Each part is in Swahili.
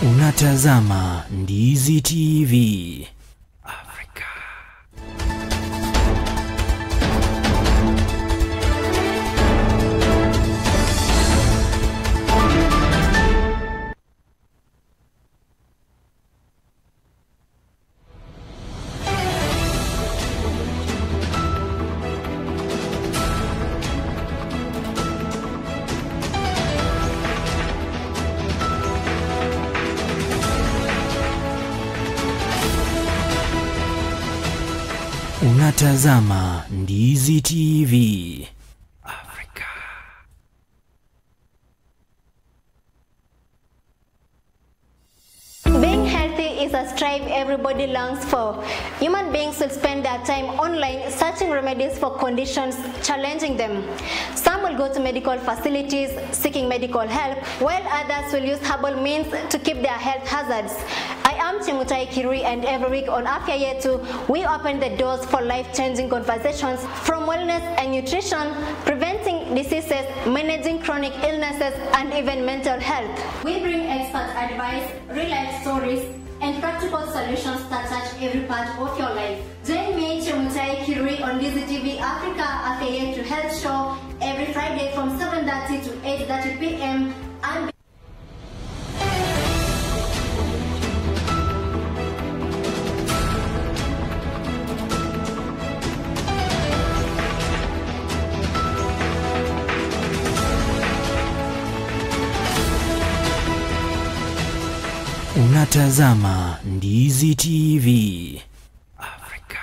Unatazama Ndizi TV Afrika. Unatazama Ndizi TV Afrika. Being healthy is a strive everybody longs for. Human beings will spend their time online searching remedies for conditions challenging them. Some will go to medical facilities seeking medical help, while others will use herbal means to keep their health hazards. I am Chemutai Kirui, and every week on Afya Yetu, we open the doors for life-changing conversations from wellness and nutrition, preventing diseases, managing chronic illnesses, and even mental health. We bring expert advice, real-life stories, and practical solutions that touch every part of your life. Join me, Chemutai Kirui, on Ndizi TV Africa Afya Yetu Health Show every Friday from 7:30 to 8:30 p.m. and Unatazama Ndizi TV Afrika.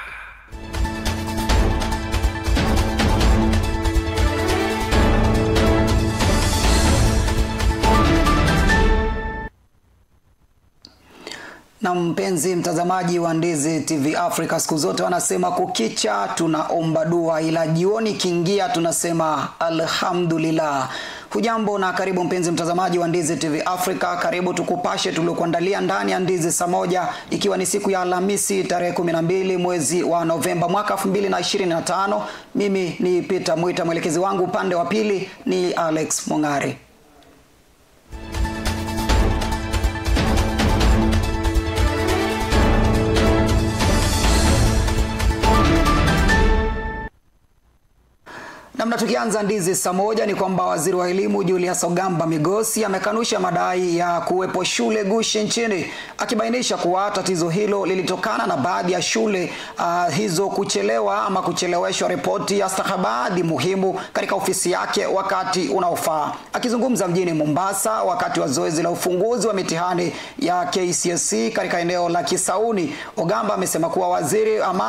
Na mpenzi mtazamaji wa Ndizi TV Africa, siku zote wanasema kukicha tunaomba dua, ila jioni kiingia tunasema alhamdulillah. Hujambo na karibu mpenzi mtazamaji wa Ndizi TV Africa. Karibu tukupashe tuliokuandalia ndani ya Ndizi saa moja, ikiwa ni siku ya Alhamisi tarehe 12 mwezi wa Novemba mwaka 2025. Mimi ni Peter Mwita, mwelekezi wangu upande wa pili ni Alex Mongari. Namna tukianza Ndizi saa moja ni kwamba waziri wa elimu Julius Ogamba Migosi amekanusha madai ya kuwepo shule gushi nchini, akibainisha kuwa tatizo hilo lilitokana na baadhi ya shule hizo kuchelewa ama kucheleweshwa ripoti ya stakabadhi muhimu katika ofisi yake wakati unaofaa. Akizungumza mjini Mombasa wakati wa zoezi la ufunguzi wa mitihani ya KCSE katika eneo la Kisauni, Ogamba amesema kuwa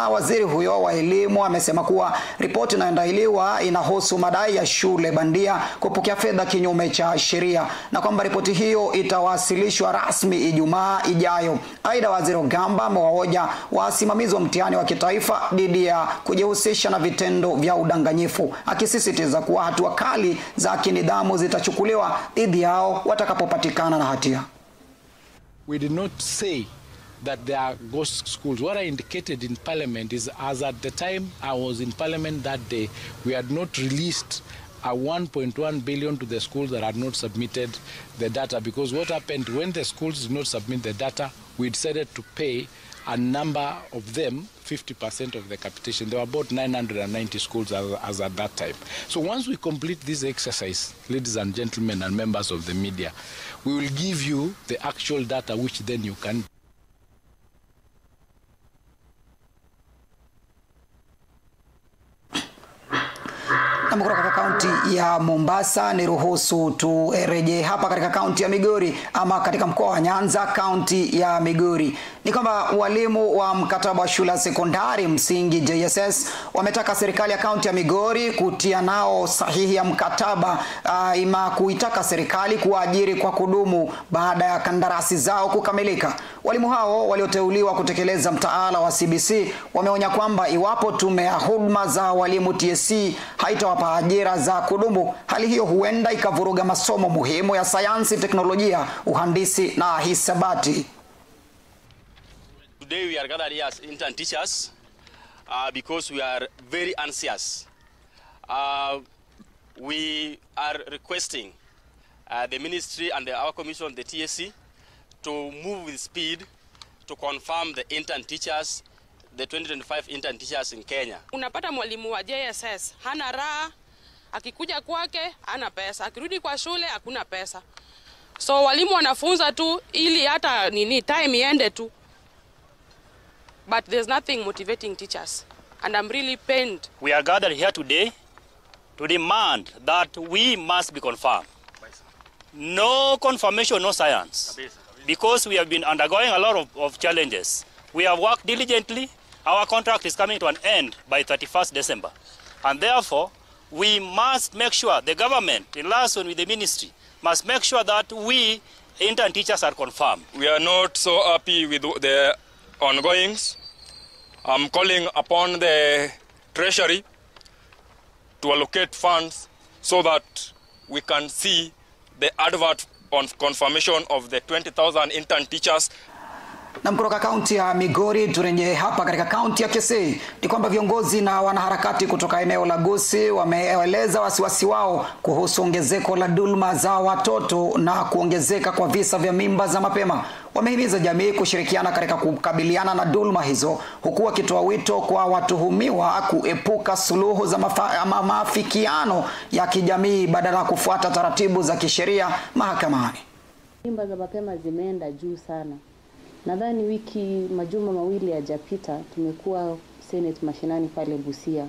waziri huyo wa elimu amesema kuwa ripoti inayoandaliwa inahusu madai ya shule bandia kupokea fedha kinyume cha sheria, na kwamba ripoti hiyo itawasilishwa rasmi Ijumaa ijayo. Aidha, waziri Ogamba amewahoja wasimamizi wa mtihani wa kitaifa dhidi ya kujihusisha na vitendo vya udanganyifu, akisisitiza kuwa hatua kali za kinidhamu zitachukuliwa dhidi yao watakapopatikana na hatia. We did not say that there are ghost schools. What I indicated in Parliament is, as at the time I was in Parliament that day, we had not released a 1.1 billion to the schools that had not submitted the data, because what happened when the schools did not submit the data, we decided to pay a number of them 50% of the capitation. There were about 990 schools as at that time. So once we complete this exercise, ladies and gentlemen and members of the media, we will give you the actual data, which then you can Na kutoka kaunti ya Mombasa ni ruhusu tureje hapa katika kaunti ya Migori, ama katika mkoa wa Nyanza, kaunti ya Migori. Ni kwamba walimu wa mkataba wa shule sekondari msingi JSS wametaka serikali ya kaunti ya Migori kutia nao sahihi ya mkataba ima kuitaka serikali kuajiri kwa kudumu baada ya kandarasi zao kukamilika. Walimu hao walioteuliwa kutekeleza mtaala wa CBC wameonya kwamba iwapo tume ya huduma za walimu TSC haitawapa ajira za kudumu, hali hiyo huenda ikavuruga masomo muhimu ya sayansi, teknolojia, uhandisi na hisabati. Today we are gathered here as intern teachers because we are very anxious. We are requesting the ministry and our commission, the TSC, to move with speed to confirm the intern teachers, the 2025 intern teachers in Kenya. Unapata mwalimu wa JSS hana raha, akikuja kwake hana pesa, akirudi kwa shule hakuna pesa. So walimu wanafunza tu ili hata time iende tu. But there's nothing motivating teachers, and I'm really pained. We are gathered here today to demand that we must be confirmed. No confirmation, no science. Because we have been undergoing a lot of challenges. We have worked diligently. Our contract is coming to an end by 31st December. And therefore, we must make sure the government, in liaison with the ministry, must make sure that we intern teachers are confirmed. We are not so happy with the ongoings. I'm calling upon the Treasury to allocate funds so that we can see the advert on confirmation of the 20,000 intern teachers. Na kutoka kaunti ya Migori turejee hapa katika kaunti ya Kisii ni kwamba viongozi na wanaharakati kutoka eneo la Gusii wameeleza wasiwasi wao kuhusu ongezeko la dhulma za watoto na kuongezeka kwa visa vya mimba za mapema. Wamehimiza jamii kushirikiana katika kukabiliana na dhulma hizo, huku wakitoa wito kwa watuhumiwa kuepuka suluhu za maafikiano ya kijamii badala ya kufuata taratibu za kisheria mahakamani. Mimba za mapema zimeenda juu sana. Nadhani majuma mawili yajapita tumekuwa Senate mashinani pale Busia,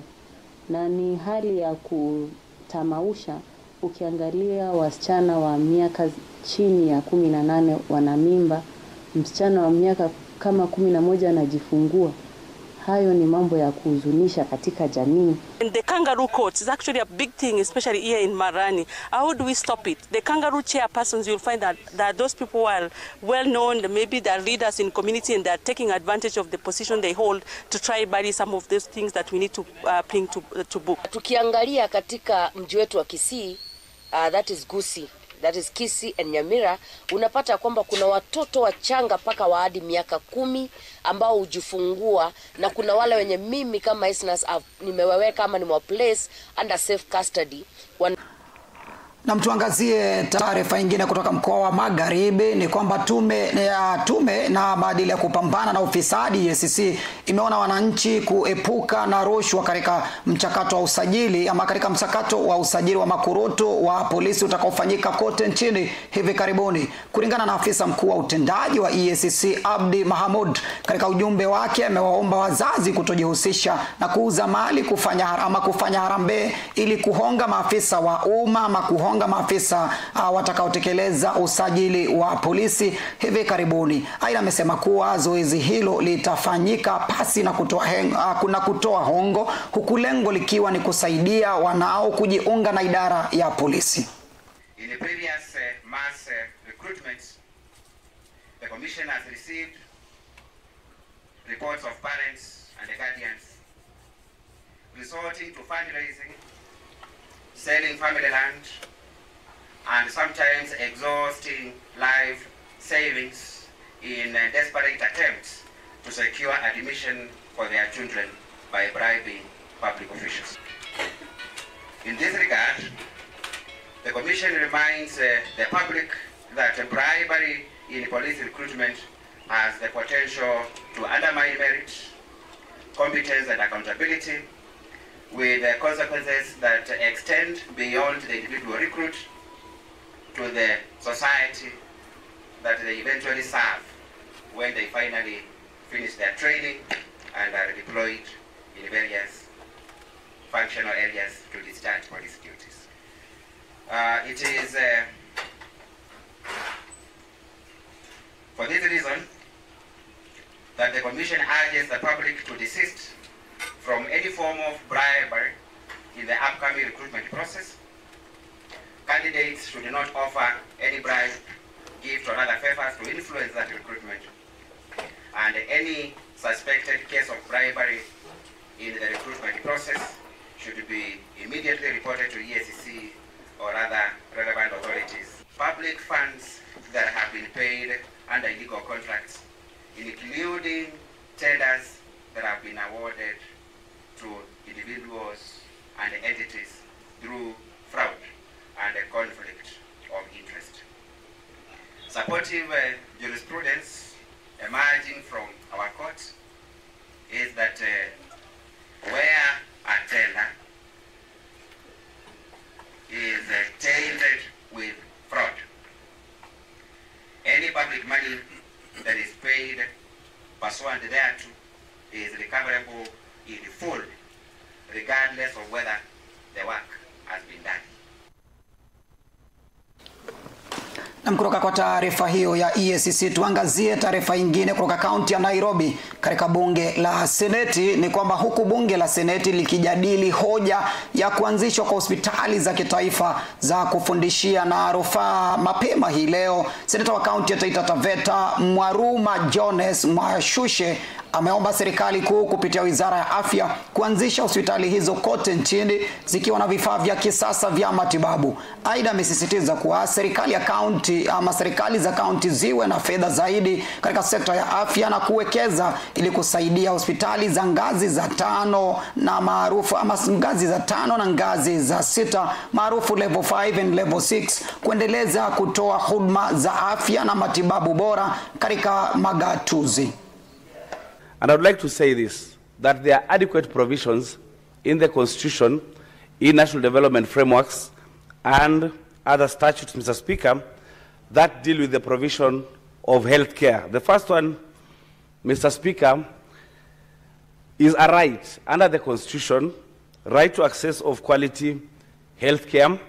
na ni hali ya kutamausha. Ukiangalia wasichana wa miaka chini ya 18 wana mimba, msichana wa miaka kama 11 anajifungua. Hayo ni mambo ya kuhuzunisha katika jamii. And the kangaroo courts is actually a big thing, especially here in Marani. How do we stop it? The kangaroo chairpersons, you'll find that those people are well known, maybe they're leaders in community, and they're taking advantage of the position they hold to try buy some of those things that we need to bring to book. Tukiangalia katika mji wetu wa Kisii, that is Gusii, that is Kisii and Nyamira, unapata kwamba kuna watoto wachanga paka wa hadi miaka 10 ambao hujifungua, na kuna wale wenye mimi kama Isnas nimewaweka ama nimewaplace under safe custody. Na mtuangazie taarifa nyingine kutoka mkoa wa Magharibi ni kwamba tume na maadili ya kupambana na ufisadi EACC imeona wananchi kuepuka na rushwa katika mchakato wa usajili katika mchakato wa usajili wa makurutu wa polisi utakaofanyika kote nchini hivi karibuni. Kulingana na afisa mkuu wa utendaji wa EACC Abdi Mahamud, katika ujumbe wake amewaomba wazazi kutojihusisha na kuuza mali, kufanya harambee ili kuhonga maafisa wa umma maafisa watakaotekeleza usajili wa polisi hivi karibuni. Aidha amesema kuwa zoezi hilo litafanyika pasi na kutoa hongo, huku lengo likiwa ni kusaidia wanao kujiunga na idara ya polisi. In the previous mass recruitments, the commission has received reports of parents and the guardians resorting to fundraising, selling family land, and sometimes exhausting life savings in desperate attempts to secure admission for their children by bribing public officials. In this regard, the Commission reminds the public that bribery in police recruitment has the potential to undermine merit, competence and accountability, with consequences that extend beyond the individual recruit to the society that they eventually serve when they finally finish their training and are deployed in various functional areas to discharge police duties. It is for this reason that the Commission urges the public to desist from any form of bribery in the upcoming recruitment process. Candidates should not offer any bribe, gift or other favors to influence that recruitment. And any suspected case of bribery in the recruitment process should be immediately reported to EACC or other relevant authorities. Public funds that have been paid under illegal contracts, including tenders that have been awarded to individuals and entities through fraud and a conflict of interest. Supportive jurisprudence emerging from our court is that where a tender is tainted with fraud, any public money that is paid pursuant thereto is recoverable in full, regardless of whether the work has been done. Na kutoka kwa taarifa hiyo ya EACC tuangazie taarifa nyingine kutoka kaunti ya Nairobi katika bunge la Seneti. Ni kwamba huku bunge la Seneti likijadili hoja ya kuanzishwa kwa hospitali za kitaifa za kufundishia na rufaa, mapema hii leo seneta wa kaunti ya Taita Taveta Mwaruma Jones Mwashushe ameomba serikali kuu kupitia Wizara ya Afya kuanzisha hospitali hizo kote nchini zikiwa na vifaa vya kisasa vya matibabu. Aidha amesisitiza kuwa serikali ya kaunti ama serikali za kaunti ziwe na fedha zaidi katika sekta ya afya na kuwekeza ili kusaidia hospitali za ngazi za 5 na maarufu ama ngazi za 5 na ngazi za 6 maarufu level 5 and level 6 kuendeleza kutoa huduma za afya na matibabu bora katika magatuzi. And I would like to say this, that there are adequate provisions in the Constitution, in national development frameworks, and other statutes, Mr. Speaker, that deal with the provision of health care. The first one, Mr. Speaker, is a right under the Constitution, right to access of quality health care,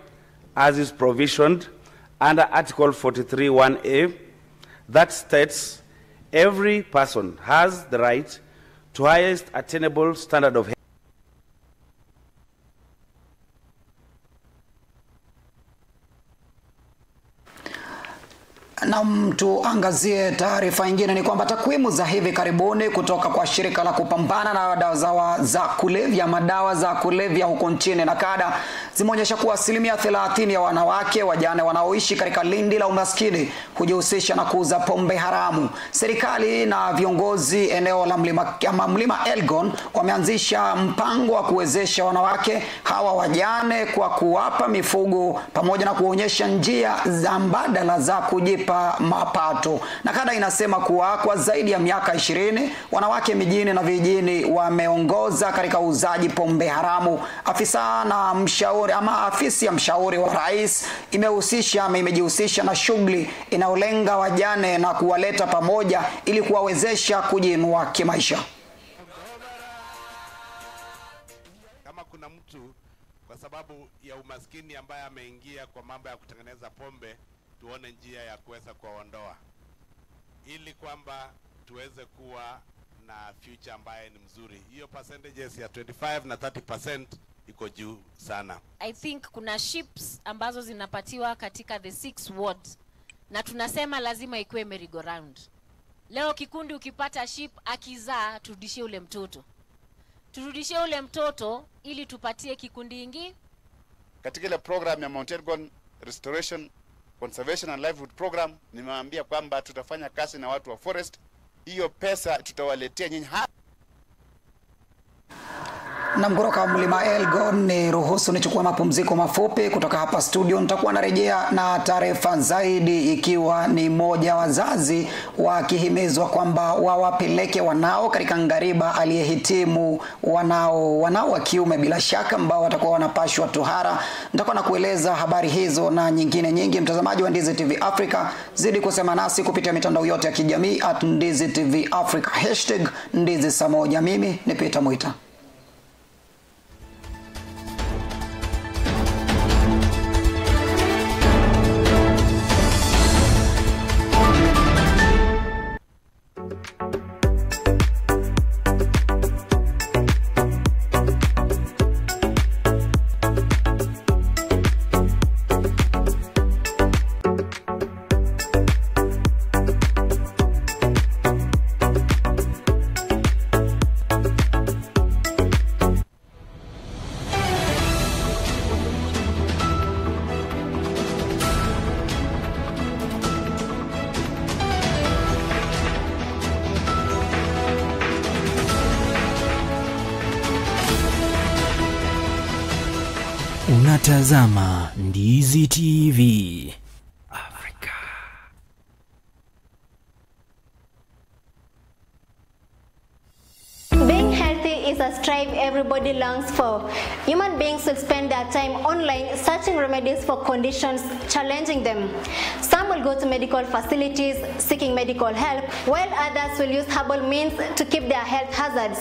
as is provisioned under Article 43(1)(a), that states every person has the right to highest attainable standard of health. Na tuangazie taarifa nyingine. Ni kwamba takwimu za hivi karibuni kutoka kwa shirika la kupambana na dawa za kulevya, madawa za kulevya huko nchini NACADA zimeonyesha kuwa 30% ya wanawake wajane wanaoishi katika lindi la umaskini hujihusisha na kuuza pombe haramu. Serikali na viongozi eneo la mlima Elgon wameanzisha mpango wa kuwezesha wanawake hawa wajane kwa kuwapa mifugo pamoja na kuonyesha njia za mbadala za kujipa mapato. NACADA inasema kuwa kwa zaidi ya miaka 20 wanawake mijini na vijijini wameongoza katika uuzaji pombe haramu. Afisa na mshauri ama afisi ya mshauri wa rais imejihusisha na shughuli inayolenga wajane na kuwaleta pamoja ili kuwawezesha kujiinua kimaisha. Kama kuna mtu kwa sababu ya umaskini ambaye ameingia kwa mambo ya kutengeneza pombe, tuone njia ya kuweza kuondoa ili kwamba tuweze kuwa na future ambaye ni mzuri. Hiyo percentages ya 25 na 30% iko juu sana. I think kuna ships ambazo zinapatiwa katika the 6 wards na tunasema lazima ikuwe merry-go-round. Leo kikundi ukipata ship akizaa, turudishie ule mtoto. Turudishie ule mtoto ili tupatie kikundi ingi. Katika ile program ya Mount Elgon Restoration Conservation and Livelihood Program, nimewaambia kwamba tutafanya kazi na watu wa forest. Hiyo pesa tutawaletea nyinyi. Na kutoka mlima Elgon ni ruhusu nichukue mapumziko mafupi kutoka hapa studio. Nitakuwa narejea na taarifa zaidi, ikiwa ni moja wazazi wakihimizwa kwamba wawapeleke wanao katika ngariba aliyehitimu wanao wa kiume bila shaka ambao watakuwa wanapashwa tohara. Nitakuwa na kueleza habari hizo na nyingine nyingi. Mtazamaji wa Ndizi TV Africa, zidi kusema nasi kupitia mitandao yote ya kijamii @Ndizi TV Africa #Ndizi saa moja. Mimi ni Peter Mwita. Unatazama Ndizi TV Africa. a strive everybody longs for. Human beings will spend their time online searching remedies for conditions challenging them. Some will go to medical facilities seeking medical help, while others will use herbal means to keep their health hazards.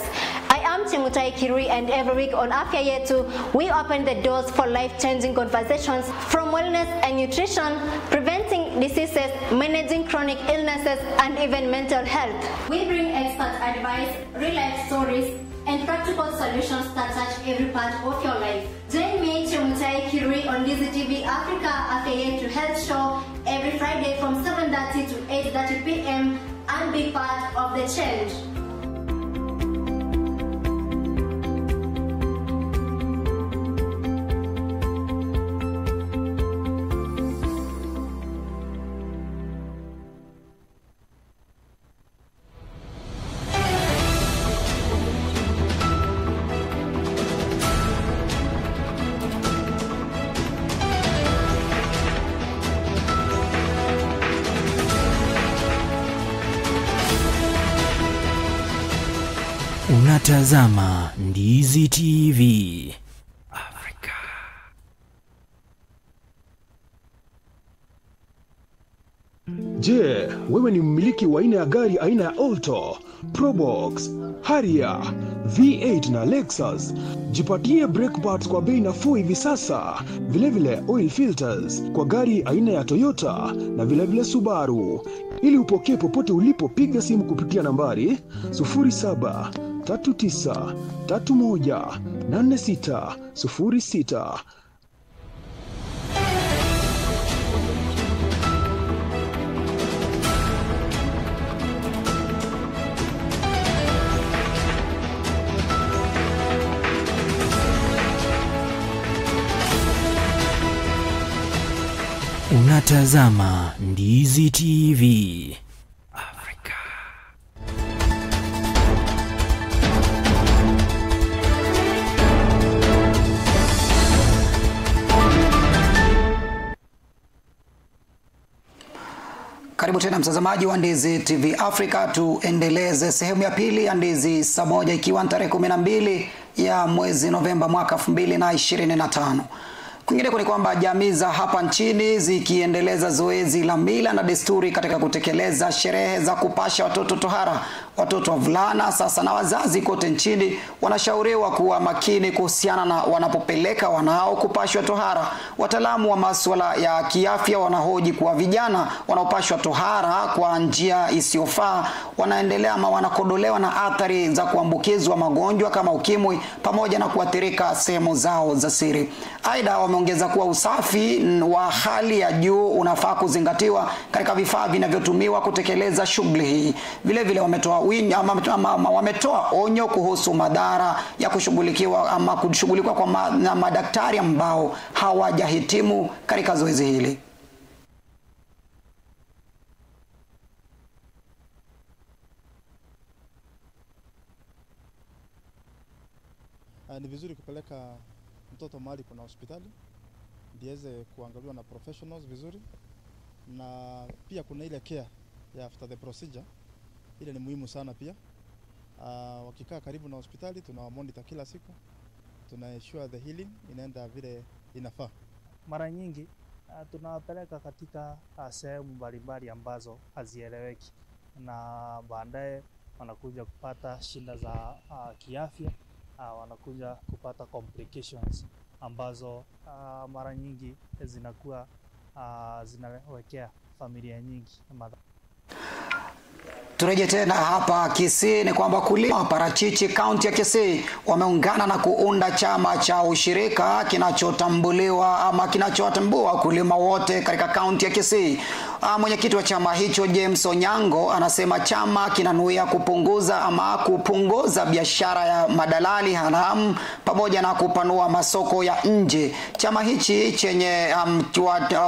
I am Chemutai Kirui, and every week on Afya Yetu, we open the doors for life-changing conversations from wellness and nutrition, preventing diseases, managing chronic illnesses, and even mental health. We bring expert advice, real-life stories, and practical solutions that touch every part of your life. Join me, Chemutai Kirui, on DZTV Africa Afya Yetu Health Show every Friday from 7:30 to 8:30 p.m. and be part of the change. Unatazama Ndizi TV. Je, wewe ni mmiliki wa aina ya gari aina ya Alto, Probox, Harrier, V8 na Lexus? Jipatie brake pads kwa bei nafuu hivi sasa. Vilevile oil filters kwa gari aina ya Toyota na vilevile Subaru. Ili upokee popote ulipo, piga simu kupitia nambari 0739318606. Unatazama Ndizi TV. Karibu tena mtazamaji wa Ndizi TV Africa, tuendeleze sehemu ya pili ya Ndizi saa moja, ikiwa tarehe 12 ya mwezi Novemba mwaka 2025. Kwingineko ni kwamba jamii za hapa nchini zikiendeleza zoezi la mila na desturi katika kutekeleza sherehe za kupasha watoto tohara. Watoto wavulana sasa na wazazi kote nchini wanashauriwa kuwa makini kuhusiana na wanapopeleka wanao kupashwa tohara. Wataalamu wa masuala ya kiafya wanahoji kuwa vijana wanaopashwa tohara kwa njia isiyofaa wanaendelea ama wanakodolewa na athari za kuambukizwa magonjwa kama ukimwi pamoja na kuathirika sehemu zao za siri. Aidha, wameongeza kuwa usafi wa hali ya juu unafaa kuzingatiwa katika vifaa vinavyotumiwa kutekeleza shughuli hii. Vile vile wametoa onyo kuhusu madhara ya kushughulikiwa kwa madaktari ambao hawajahitimu katika zoezi hili. Ni vizuri kupeleka mtoto mahali kuna hospitali ndiweze kuangaliwa na professionals vizuri, na pia kuna ile care ya after the procedure, ile ni muhimu sana pia. Wakikaa karibu na hospitali tunawamonitor kila siku, tunaensure the healing inaenda vile inafaa. Mara nyingi tunawapeleka katika sehemu mbalimbali ambazo hazieleweki, na baadaye wanakuja kupata shida za kiafya, wanakuja kupata complications ambazo mara nyingi zinakuwa zinawekea familia nyingi madhara. Turejea tena hapa Kisii ni kwamba wakulima wa parachichi kaunti ya Kisii wameungana na kuunda chama cha ushirika kinachotambuliwa ama kinachowatambua wakulima wote katika kaunti ya Kisii. Mwenyekiti wa chama hicho James Onyango anasema chama kinanuia kupunguza biashara ya madalali haramu pamoja na kupanua masoko ya nje. Chama hichi chenye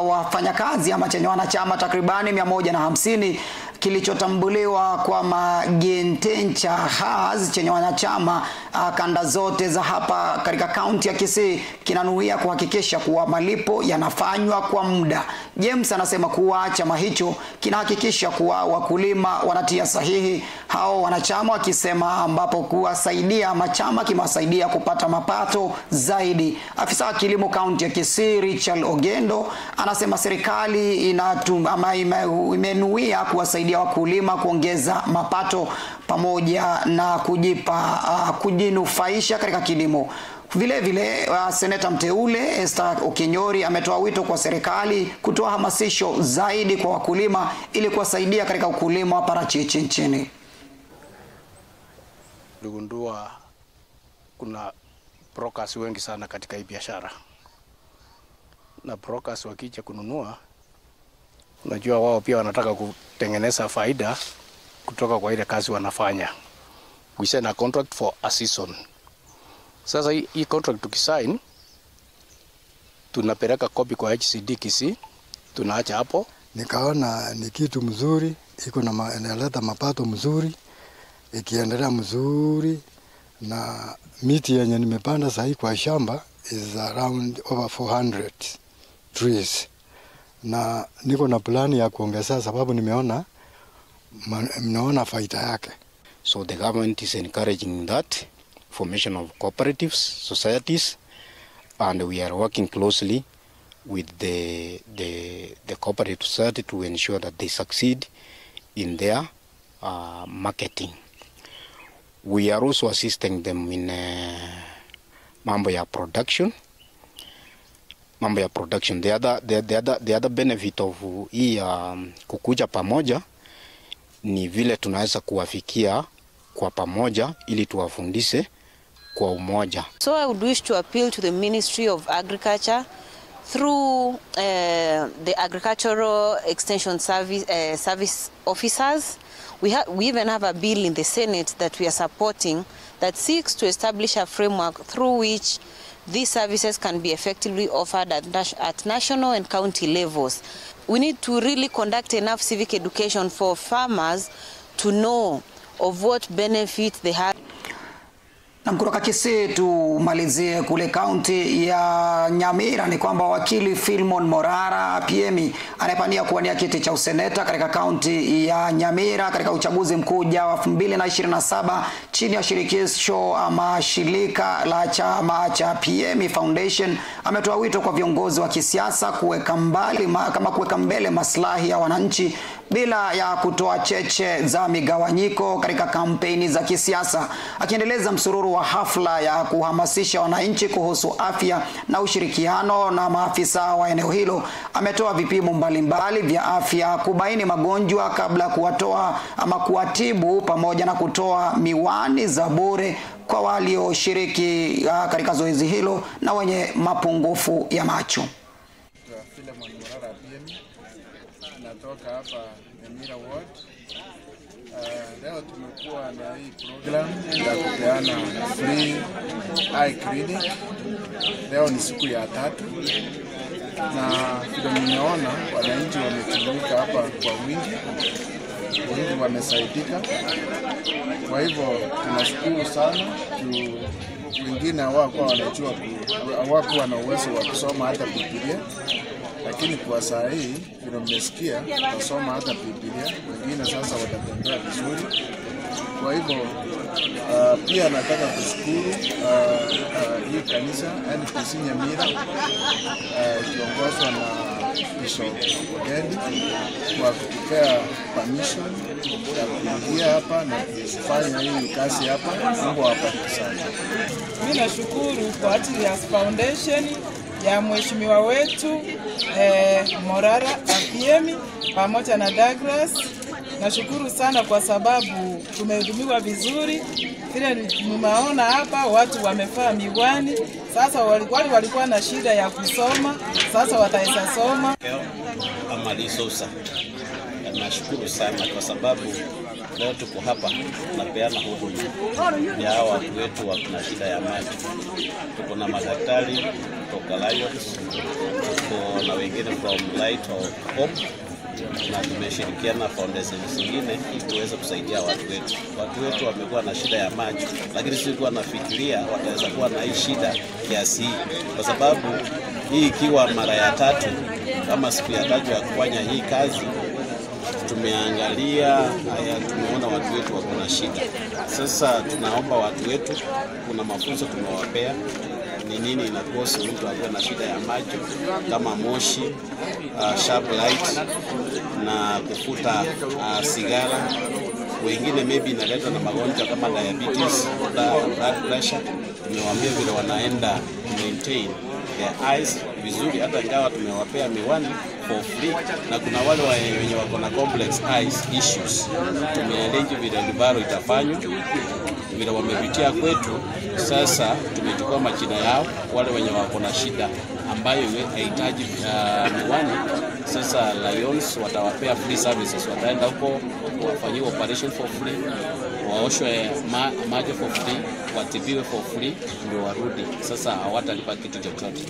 wafanyakazi ama chenye wanachama takribani 150 kilichotambuliwa kwa Magentencha Has chenye wanachama kanda zote za hapa katika kaunti ya Kisii kinanuia kuhakikisha kuwa malipo yanafanywa kwa muda. James anasema kuwa chama hicho kinahakikisha kuwa wakulima wanatia sahihi hao wanachama, wakisema ambapo kuwasaidia machama kimewasaidia kupata mapato zaidi. Afisa wa kilimo kaunti ya Kisii Richard Ogendo anasema serikali imenuia kuwasaidia wakulima kuongeza mapato pamoja na kujinufaisha katika kilimo. Vile vile seneta mteule Esther Okinyori ametoa wito kwa serikali kutoa hamasisho zaidi kwa wakulima ili kuwasaidia katika ukulima wa parachichi nchini. Tuligundua kuna brokers wengi sana katika hii biashara, na brokers wakija kununua, unajua wao pia wanataka kutengeneza faida kutoka kwa ile kazi wanafanya. We sign a contract for a season. Sasa hii contract tukisign, tunapeleka copy kwa HCD Kisii, tunaacha hapo. Nikaona ni kitu mzuri, iko na inaleta mapato mzuri, ikiendelea mzuri, na miti yenye nimepanda sahi kwa shamba is around over 400 trees. Na niko na plani ya kuongeza sababu nimeona faida yake. So the government is encouraging that formation of cooperatives, societies, and we are working closely with the cooperative society to ensure that they succeed in their marketing. We are also assisting them in mambo ya production. The other benefit of hii kukuja pamoja ni vile tunaweza kuwafikia kwa pamoja ili tuwafundishe kwa umoja. So I would wish to appeal to the Ministry of Agriculture through the Agricultural Extension Service officers. We even have a bill in the Senate that we are supporting that seeks to establish a framework through which these services can be effectively offered at national and county levels. We need to really conduct enough civic education for farmers to know of what benefits they have. Na kutoka Kisii tumalizie kule kaunti ya Nyamira. Ni kwamba wakili Philemon Morara Piemi anayepania kuwania kiti cha useneta katika kaunti ya Nyamira katika uchaguzi mkuu ujao wa 2027 chini ya shirikisho ama shirika la chama cha Piemi Foundation ametoa wito kwa viongozi wa kisiasa kuweka mbele maslahi ya wananchi bila ya kutoa cheche za migawanyiko katika kampeni za kisiasa. Akiendeleza msururu wa hafla ya kuhamasisha wananchi kuhusu afya na ushirikiano na maafisa wa eneo hilo, ametoa vipimo mbalimbali vya afya kubaini magonjwa kabla kuwatoa ama kuwatibu, pamoja na kutoa miwani za bure kwa walioshiriki katika zoezi hilo na wenye mapungufu ya macho. Natoka hapa Nyamira Ward. Leo tumekuwa na hii program ya kupeana free eye clinic. Leo ni siku ya 3 na vile mmeona wananchi wamejumuika hapa kwa wingi, wamesaidika. Kwa hivyo tunashukuru sana. Wengine hawakuwa na uwezo wa kusoma hata Biblia, lakini kwa saa hii vile mmesikia kusoma hata Biblia, wengine sasa watatembea vizuri. Kwa hivyo pia nataka kushukuru hii kanisa NPC Nyamira ikiongozwa na Bishop Ogendi kwa kutupea permission ya kuingia hapa na kufanya hii kazi hapa. Mungu awabariki sana. Mimi nashukuru kwa ajili ya foundation ya mheshimiwa wetu Morara Piemi pamoja na Douglas. Nashukuru sana kwa sababu tumehudumiwa vizuri. Vile mmeona hapa watu wamevaa miwani. Sasa walikuwa na shida ya kusoma, sasa wataweza soma. Amalisosa. Nashukuru sana kwa sababu leo tuko hapa napeana huduma ya hawa watu wetu wana shida ya macho. Tuko na madaktari kutoka Lions, tuko na wengine from Light of Hope, na tumeshirikiana na foundation zingine ili tuweze kusaidia watu wetu. Watu wetu wamekuwa na shida ya macho, lakini sikuwa nafikiria wataweza kuwa na hii shida kiasi hii, kwa sababu hii ikiwa mara ya tatu kama siku ya tatu ya kufanya hii kazi, tumeangalia haya, tumeona watu wetu wako na shida. Sasa tunaomba watu wetu, kuna mafunzo tumewapea ni nini inakosa mtu akiwa na shida ya macho kama moshi, sharp light na kufuta sigara. Wengine maybe inaletwa na magonjwa kama diabetes, blood pressure. Tumewaambia vile wanaenda maintain their eyes vizuri, hata ingawa tumewapea miwani for free, na kuna wale wenye wako na complex eyes issues tumearrange vile libaro itafanywa vile wamepitia kwetu. Sasa tumechukua majina yao wale wenye wako na shida ambayo haihitaji miwani. Sasa Lions watawapea free services, wataenda huko wafanyiwe operation for free, waoshwe macho for free, watibiwe for free, ndio warudi. Sasa hawatalipa kitu chochote.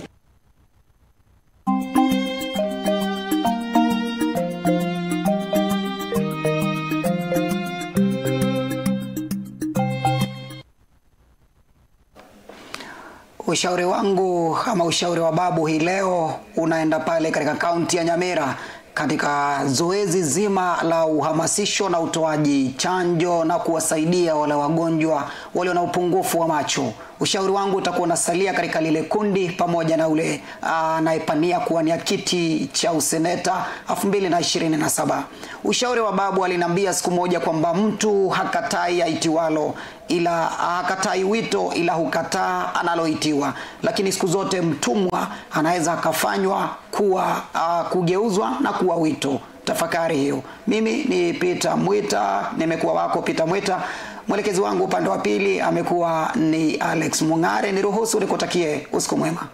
Ushauri wangu ama ushauri wa babu hii leo unaenda pale katika kaunti ya Nyamira katika zoezi zima la uhamasisho na utoaji chanjo na kuwasaidia wale wagonjwa walio na upungufu wa macho. Ushauri wangu utakuwa unasalia katika lile kundi pamoja na ule anayepania kuwania kiti cha useneta 2027. Ushauri wa babu aliniambia siku moja kwamba mtu hakatai aitiwalo, ila hakatai wito ila hukataa analoitiwa. Lakini siku zote mtumwa anaweza akafanywa kuwa kugeuzwa na kuwa wito. Tafakari hiyo. Mimi ni Peter Mwita, nimekuwa wako Peter Mwita. Mwelekezi wangu upande wa pili amekuwa ni Alex Mungare. Niruhusu nikutakie usiku mwema.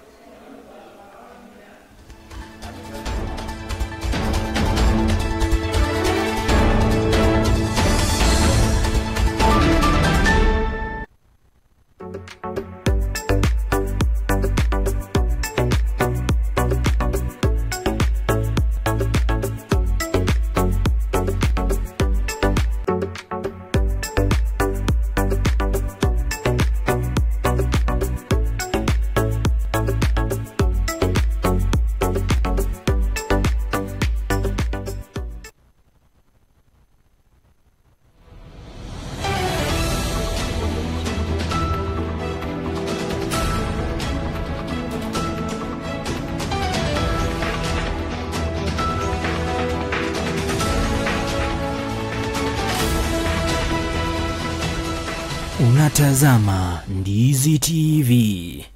Unatazama Ndizi TV.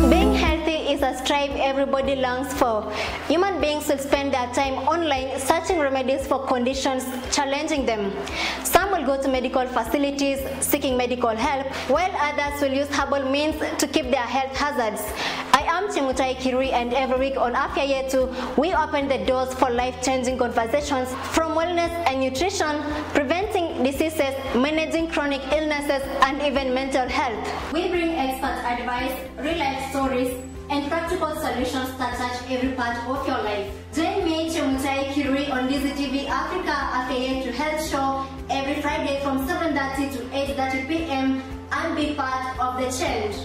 Being healthy is a strive everybody longs for. Human beings will spend their time online searching remedies for conditions challenging them. Some will go to medical facilities seeking medical help, while others will use herbal means to keep their health hazards. I am Chemutai Kirui, and every week on Afya Yetu, we open the doors for life-changing conversations from wellness and nutrition, preventing diseases, managing chronic illnesses, and even mental health. We bring expert advice, real-life stories, and practical solutions that touch every part of your life. Join me, Chemutai Kirui, on Ndizi TV Africa Afya Yetu Health Show every Friday from 7:30 to 8:30 p.m. and be part of the change.